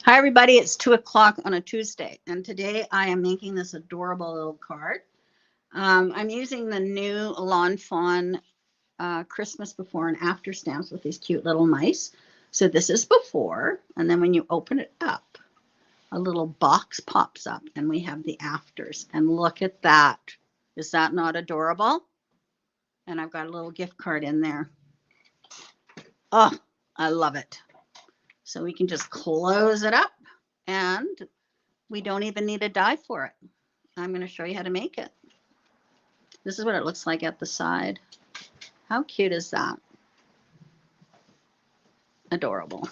Hi everybody, it's 2 o'clock on a Tuesday, and today I am making this adorable little card. I'm using the new Lawn Fawn Christmas before and after stamps with these cute little mice. So this is before, and then when you open it up, a little box pops up and we have the afters. And look at that. Is that not adorable? And I've got a little gift card in there. Oh, I love it. So we can just close it up and we don't even need a die for it. I'm going to show you how to make it. This is what it looks like at the side. How cute is that? Adorable.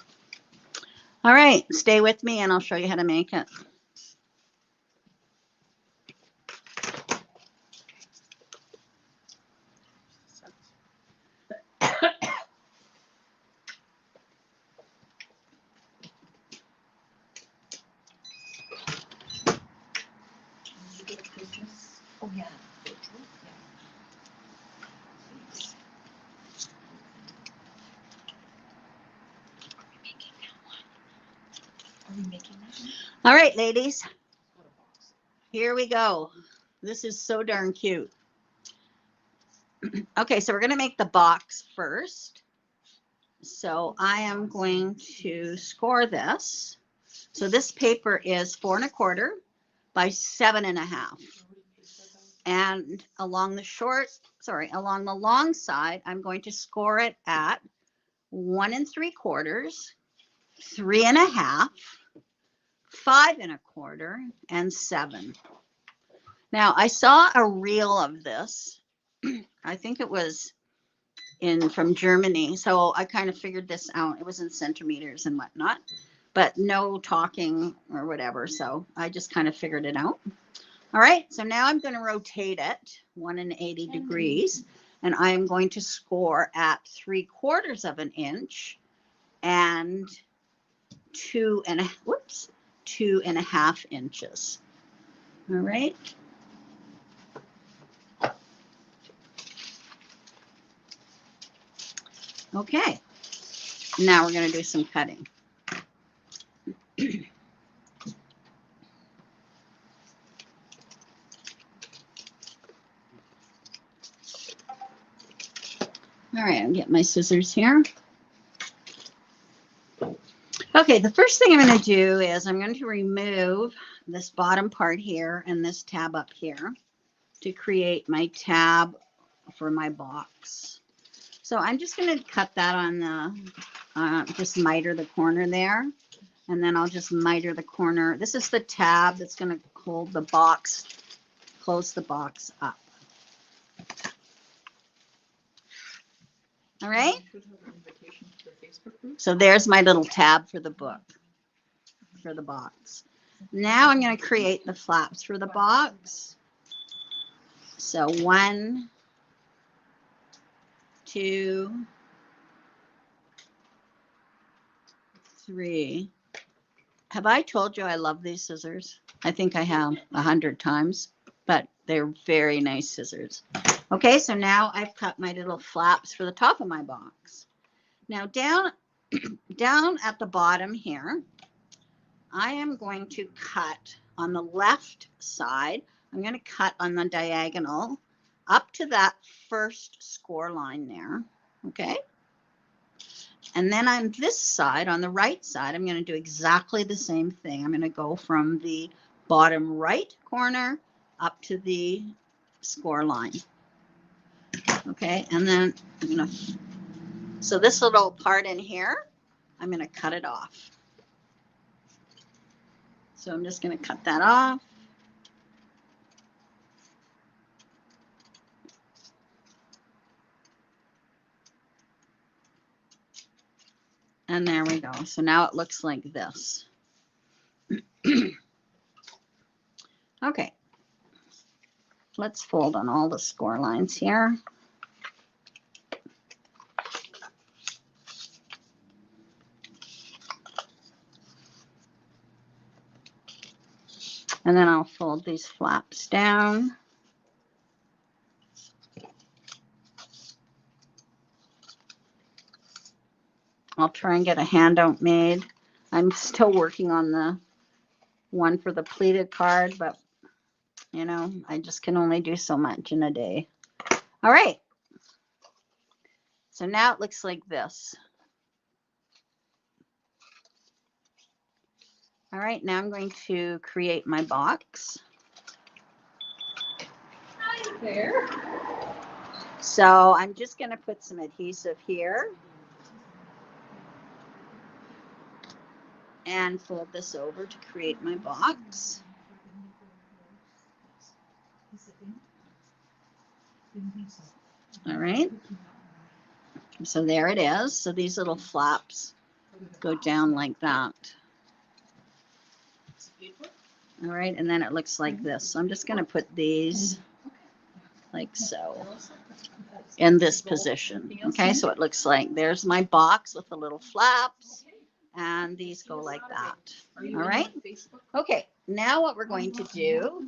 All right, stay with me and I'll show you how to make it. Oh, yeah. Are we making that one? All right, ladies. Here we go. This is so darn cute. Okay, so we're going to make the box first. So I am going to score this. So this paper is 4 1/4 by 7 1/2. And along the long side, I'm going to score it at 1 3/4, 3 1/2, 5 1/4, and 7. Now I saw a reel of this. I think it was from Germany. So I kind of figured this out. It was in centimeters and whatnot, but no talking or whatever. So I just kind of figured it out. All right, so now I'm going to rotate it 180 degrees, and I'm going to score at 3/4 of an inch and 2 1/2 inches. All right. Okay, now we're going to do some cutting. All right, I'll get my scissors here. Okay, the first thing I'm going to do is I'm going to remove this bottom part here and this tab up here to create my tab for my box. So I'm just going to cut that on the, just miter the corner there. And then I'll just miter the corner. This is the tab that's going to hold the box, close the box up. All right. So there's my little tab for the book, for the box. Now I'm going to create the flaps for the box. So 1, 2, 3. Have I told you I love these scissors? I think I have 100 times, but they're very nice scissors. Okay, so now I've cut my little flaps for the top of my box. Now down at the bottom here, I am going to cut on the left side. I'm going to cut on the diagonal up to that first score line there. Okay. And then on this side, on the right side, I'm going to do exactly the same thing. I'm going to go from the bottom right corner up to the score line. Okay, and then I'm going to, so this little part in here, I'm going to cut it off. So I'm just going to cut that off. And there we go. So now it looks like this. Okay. Let's fold on all the score lines here. And then I'll fold these flaps down. I'll try and get a handout made. I'm still working on the one for the pleated card, but you know, I just can only do so much in a day. All right. So now it looks like this. All right, now I'm going to create my box. Hi there. So I'm just going to put some adhesive here and fold this over to create my box. All right. So there it is. So these little flaps go down like that. All right, and then it looks like this. So I'm just going to put these like so in this position. Okay, so it looks like there's my box with the little flaps, and these go like that. All right. Okay, now what we're going to do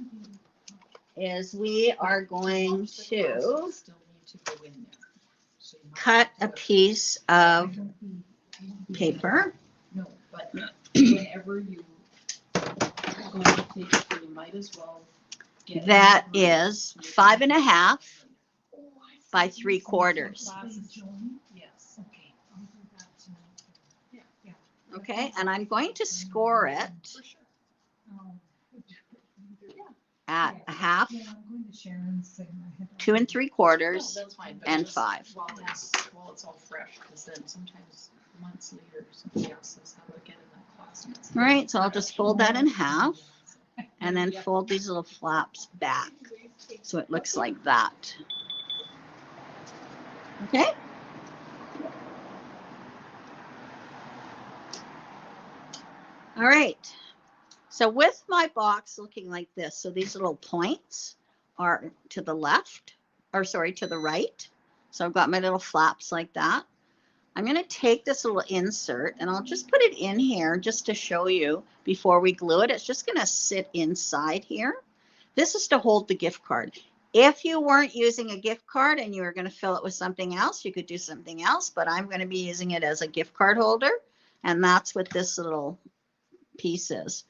is we are going to cut a piece of paper. No, but whenever you are going to take it, you might as well get it. That is 5.5 by 3/4. Yes. Okay. Okay, and I'm going to score it at a half, 2 3/4, That's fine. But and just 5. While it's all fresh, because then sometimes months later, somebody else says, how do I get in that class? And it's All right, so I'll just fold that in half and then fold these little flaps back so it looks like that. Okay. All right. So with my box looking like this, so these little points are to the left, or sorry, to the right. So I've got my little flaps like that. I'm going to take this little insert and I'll just put it in here just to show you before we glue it. It's just going to sit inside here. This is to hold the gift card. If you weren't using a gift card and you were going to fill it with something else, you could do something else, but I'm going to be using it as a gift card holder. And that's what this little piece is.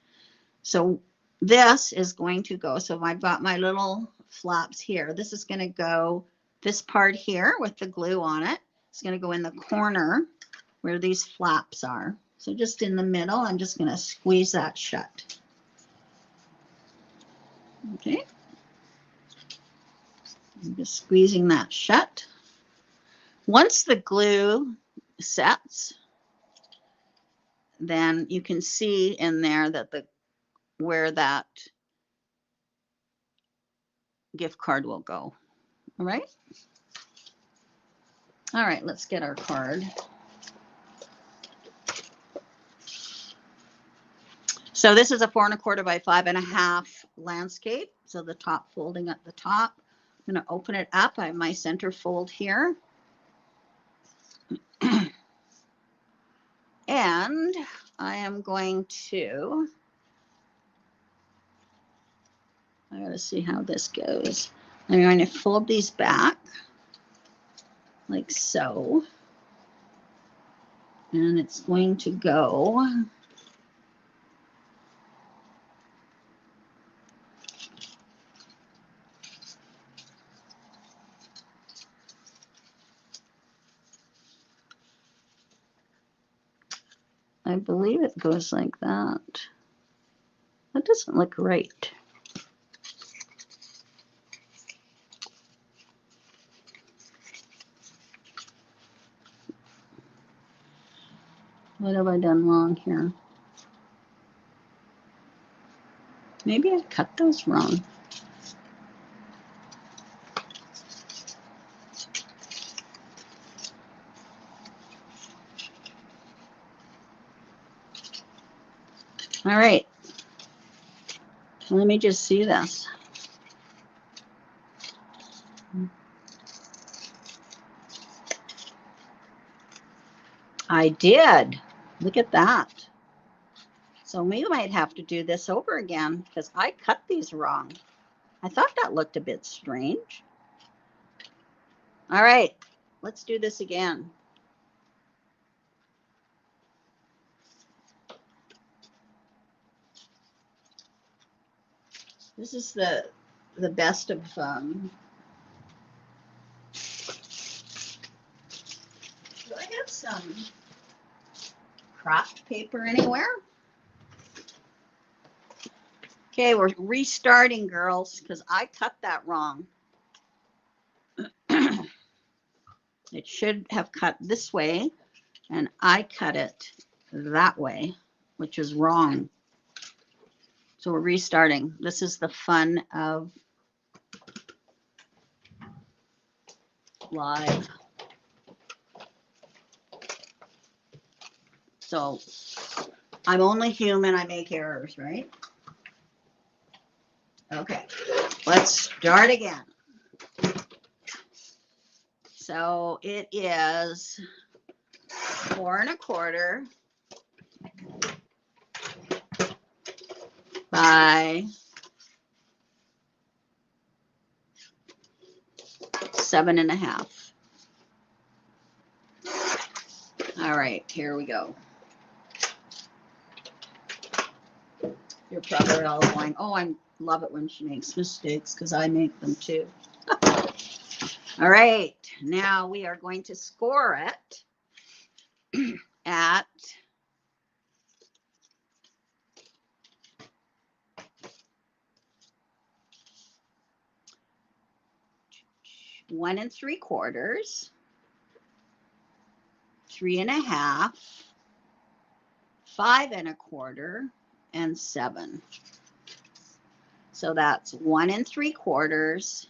So this is going to go, so I've got my little flaps here. This is going to go, this part here with the glue on it, it's going to go in the corner where these flaps are. So just in the middle, I'm just going to squeeze that shut. Okay. I'm just squeezing that shut. Once the glue sets, then you can see in there that where that gift card will go. All right. All right, let's get our card. So this is a 4 1/4 by 5.5 landscape. So the top folding at the top. I'm going to open it up. I have my center fold here. And I am going to, I got to see how this goes. I'm going to fold these back like so. And it's going to go I believe it goes like that. That doesn't look right. What have I done wrong here? Maybe I cut those wrong. All right. Let me just see this. I did. Look at that. So we might have to do this over again because I cut these wrong. I thought that looked a bit strange. All right, let's do this again. This is the best of, do I have some craft paper anywhere? Okay, we're restarting, girls, because I cut that wrong. It should have cut this way, and I cut it that way, which is wrong. So we're restarting. This is the fun of live. So I'm only human. I make errors, right? Okay, let's start again. So it is 4 1/4 by 7 1/2. All right, here we go. You're probably all going, oh, I love it when she makes mistakes because I make them too. All right, now we are going to score it at 1 3/4, 3 1/2, 5 1/4, and 7. So that's 1 3/4,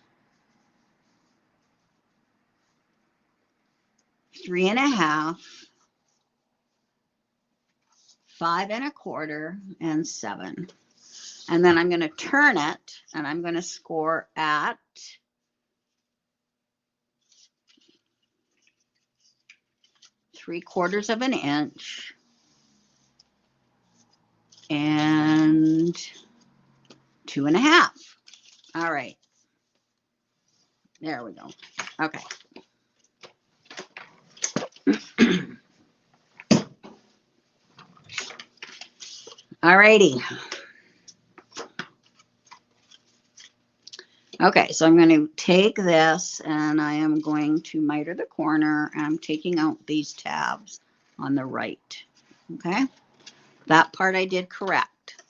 3 1/2, 5 1/4, and 7. And then I'm going to turn it and I'm going to score at 3/4 of an inch and 2 1/2. All right. There we go. Okay. All righty. Okay, so I'm going to take this and I am going to miter the corner. And I'm taking out these tabs on the right. Okay, that part I did correct.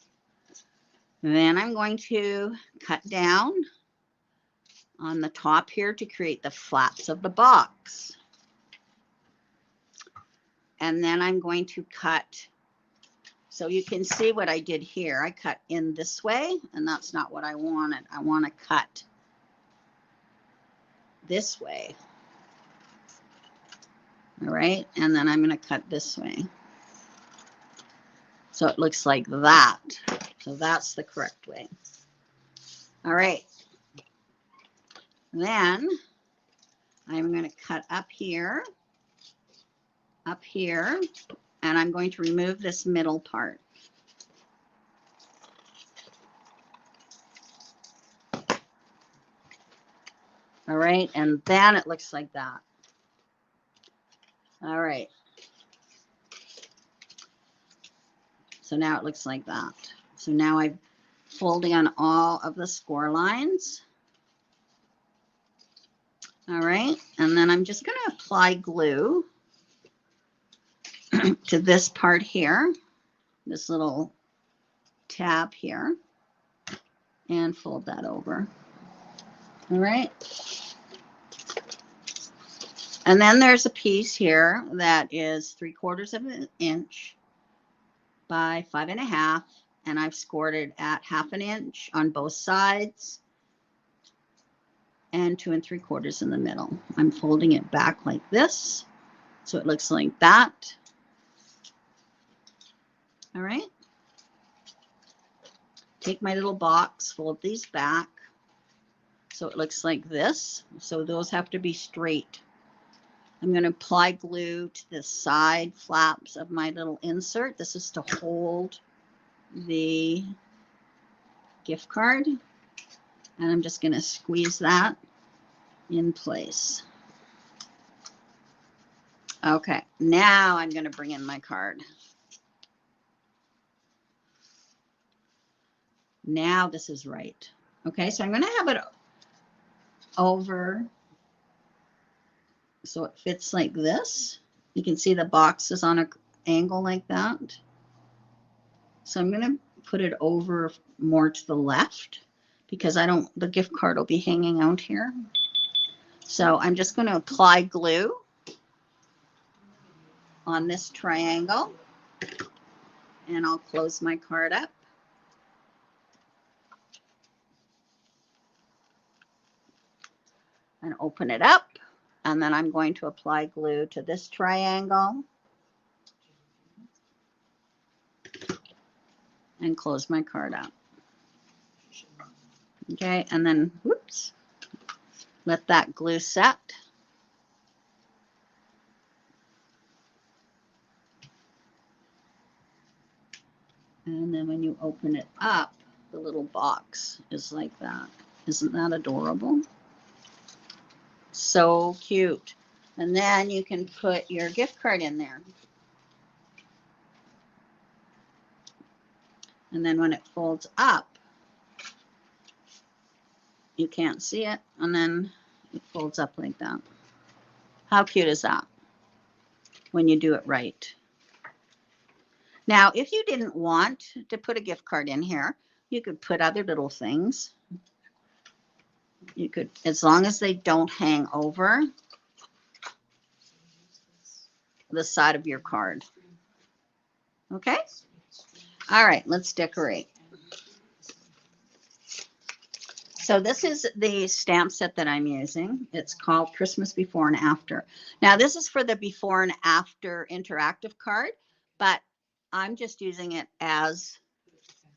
Then I'm going to cut down on the top here to create the flaps of the box. And then I'm going to cut, so you can see what I did here. I cut in this way, and that's not what I wanted. I want to cut this way. All right, and then I'm going to cut this way. So it looks like that. So that's the correct way. All right. Then I'm going to cut up here, and I'm going to remove this middle part. All right, and then it looks like that. All right. So now it looks like that. So now I'm folding on all of the score lines. All right, and then I'm just going to apply glue to this part here, this little tab here, and fold that over. All right. And then there's a piece here that is 3/4 of an inch by 5 1/2, and I've scored it at 1/2 inch on both sides and 2 3/4 in the middle. I'm folding it back like this, so it looks like that. All right. Take my little box, fold these back, so it looks like this. So those have to be straight. I'm going to apply glue to the side flaps of my little insert. This is to hold the gift card. And I'm just going to squeeze that in place. Okay, now I'm going to bring in my card. Now this is right. Okay, so I'm going to have it over so it fits like this. You can see the box is on an angle like that. So I'm going to put it over more to the left because the gift card will be hanging out here. So I'm just going to apply glue on this triangle and I'll close my card up. And open it up. And then I'm going to apply glue to this triangle and close my card up. Okay, and then, whoops, let that glue set. And then when you open it up, the little box is like that. Isn't that adorable? So cute. And then you can put your gift card in there. And then when it folds up, you can't see it. And then it folds up like that. How cute is that? When you do it right. Now, if you didn't want to put a gift card in here, you could put other little things. You could, as long as they don't hang over the side of your card. Okay? All right, let's decorate. So this is the stamp set that I'm using. It's called Christmas Before and After. Now, this is for the before and after interactive card, but I'm just using it as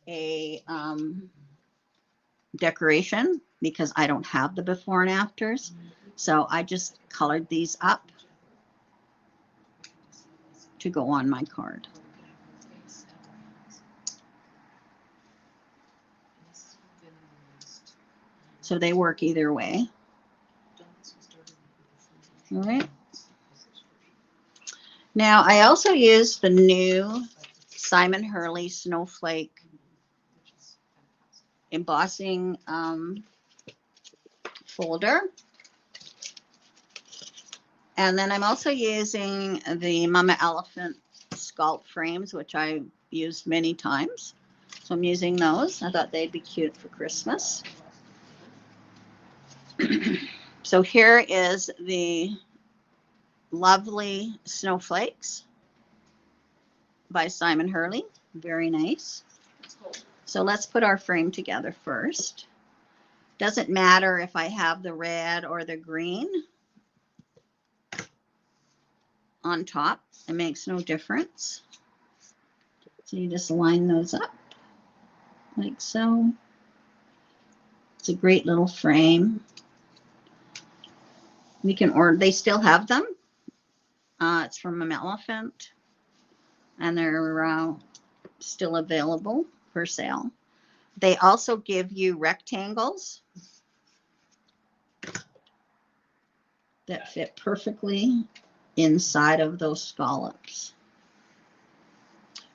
a decoration because I don't have the before and afters. So I just colored these up to go on my card. So they work either way. All right. Now I also use the new Simon Hurley Snowflake embossing folder. And then I'm also using the Mama Elephant sculpt frames, which I've used many times. So I'm using those. I thought they'd be cute for Christmas. So here is the lovely snowflakes by Simon Hurley. Very nice. So let's put our frame together first. Doesn't matter if I have the red or the green on top. It makes no difference. So you just line those up like so. It's a great little frame. We can order, they still have them. It's from Mama Elephant and they're still available for sale. They also give you rectangles that fit perfectly inside of those scallops.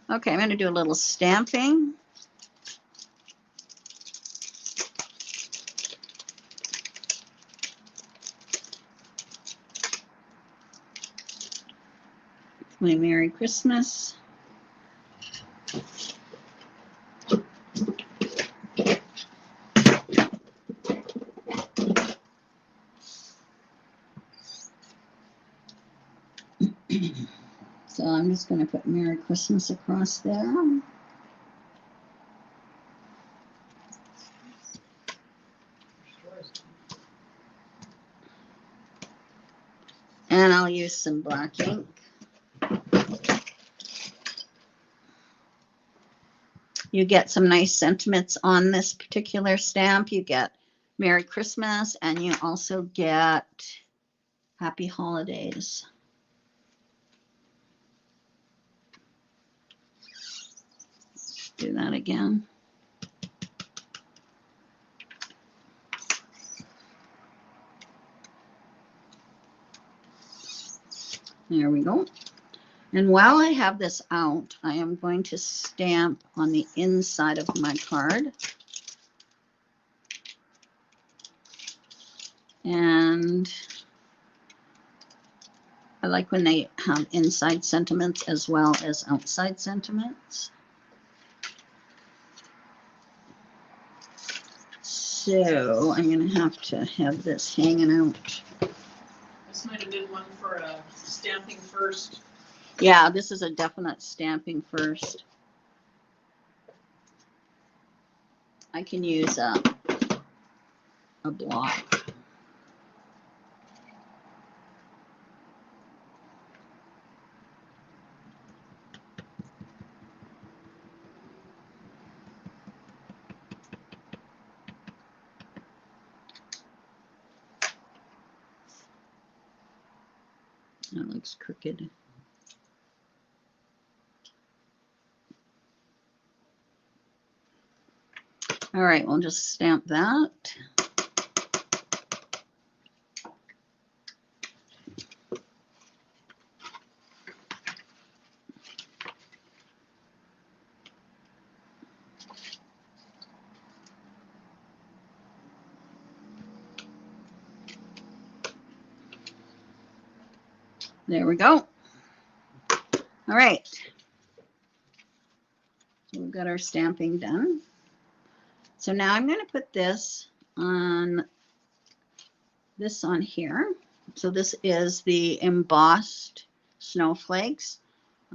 Okay, I'm going to do a little stamping. My Merry Christmas. So I'm just going to put Merry Christmas across there. And I'll use some black ink. You get some nice sentiments on this particular stamp. You get Merry Christmas and you also get Happy Holidays. Do that again. There we go. And while I have this out, I am going to stamp on the inside of my card. And I like when they have inside sentiments as well as outside sentiments. So I'm going to have this hanging out. This might have been one for stamping first. Yeah, this is a definite stamping first. I can use a block. That looks crooked. All right, we'll just stamp that. There we go. All right. So we've got our stamping done. So now I'm going to put this on here. So this is the embossed snowflakes.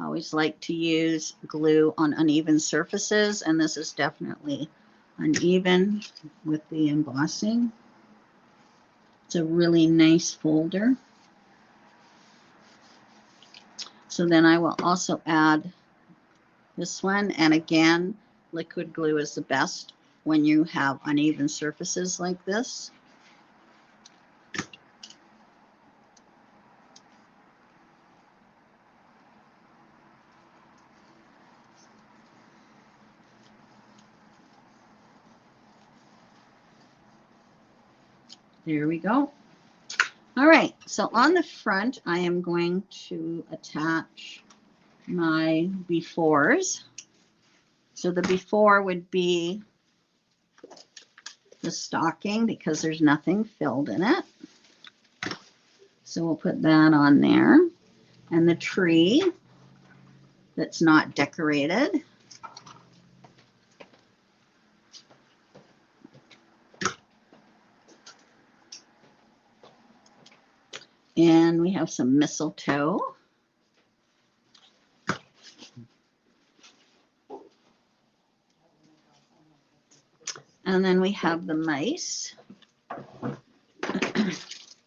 I always like to use glue on uneven surfaces, and this is definitely uneven with the embossing. It's a really nice folder. So then I will also add this one, and again, liquid glue is the best when you have uneven surfaces like this. There we go. All right, so on the front, I am going to attach my befores. So the before would be the stocking because there's nothing filled in it. So we'll put that on there. And the tree that's not decorated. And we have some mistletoe. And then we have the mice. I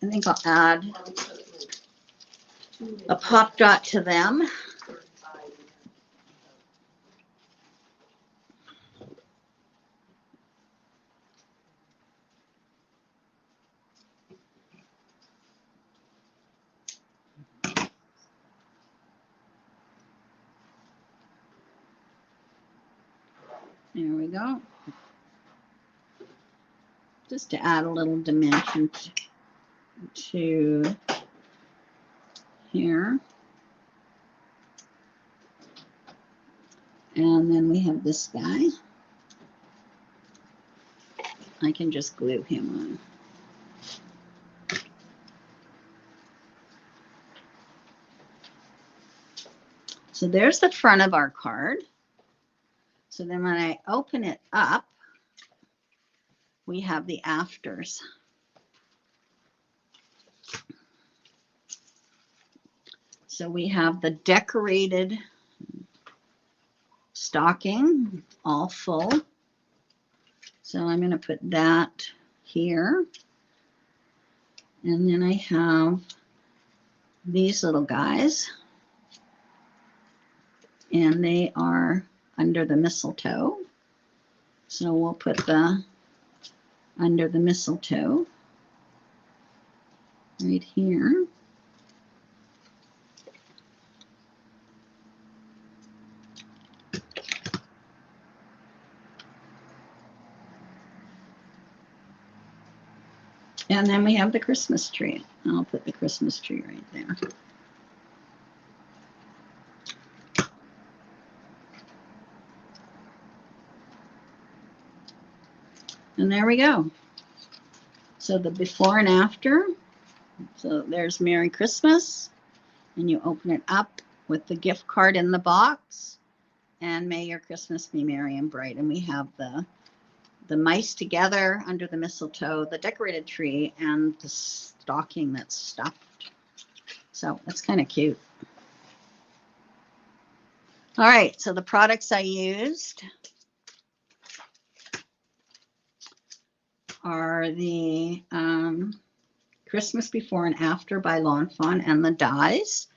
think I'll add a pop dot to them. There we go. Just to add a little dimension to here. And then we have this guy. I can just glue him on. So there's the front of our card. So then when I open it up, we have the afters. So we have the decorated stocking, all full. So I'm going to put that here. And then I have these little guys. And they are under the mistletoe. So we'll put the under the mistletoe right here. And then we have the Christmas tree. I'll put the Christmas tree right there. And there we go. So the before and after. So there's Merry Christmas. And you open it up with the gift card in the box. And may your Christmas be merry and bright. And we have the mice together under the mistletoe, the decorated tree, and the stocking that's stuffed. So it's kind of cute. All right, so the products I used are the Christmas Before and After by Lawn Fawn and the dies.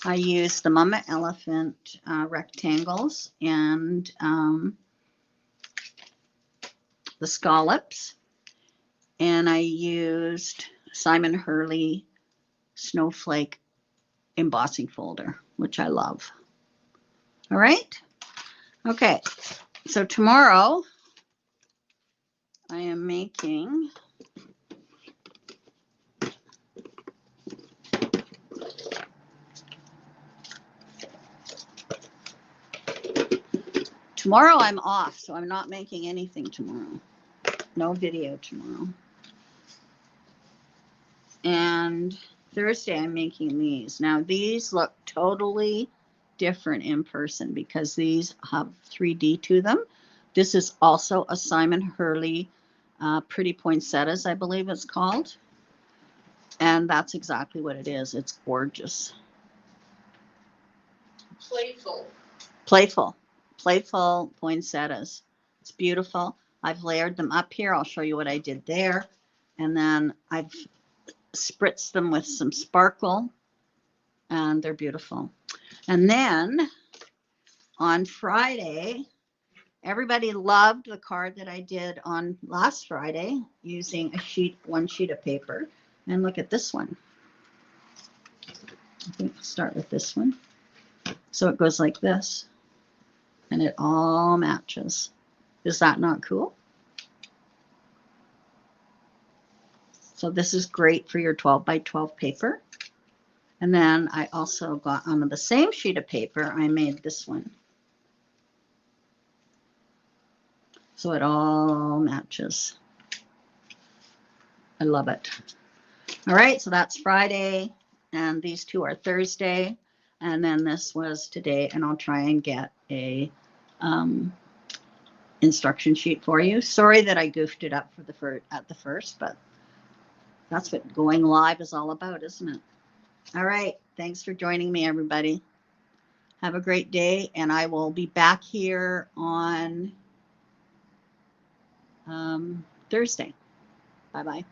I used the Mama Elephant rectangles and the scallops. And I used Simon Hurley Snowflake embossing folder, which I love. All right. Okay. So tomorrow I am making tomorrow I'm off, so I'm not making anything tomorrow. No video tomorrow. And Thursday I'm making these. Now these look totally different in person because these have 3D to them. This is also a Simon Hurley Pretty Poinsettias, I believe it's called. And that's exactly what it is. It's gorgeous. Playful poinsettias. It's beautiful. I've layered them up here. I'll show you what I did there. And then I've spritzed them with some sparkle, and they're beautiful. And then on Friday, everybody loved the card that I did on last Friday using one sheet of paper. And look at this one. I think I'll start with this one. So it goes like this, and it all matches. Is that not cool? So this is great for your 12 by 12 paper. And then I also got on the same sheet of paper, I made this one. So it all matches. I love it. All right, so that's Friday, and these two are Thursday, and then this was today, and I'll try and get a instruction sheet for you. Sorry that I goofed it up at the first, but that's what going live is all about, isn't it? All right, thanks for joining me, everybody. Have a great day, and I will be back here on Thursday. Bye-bye.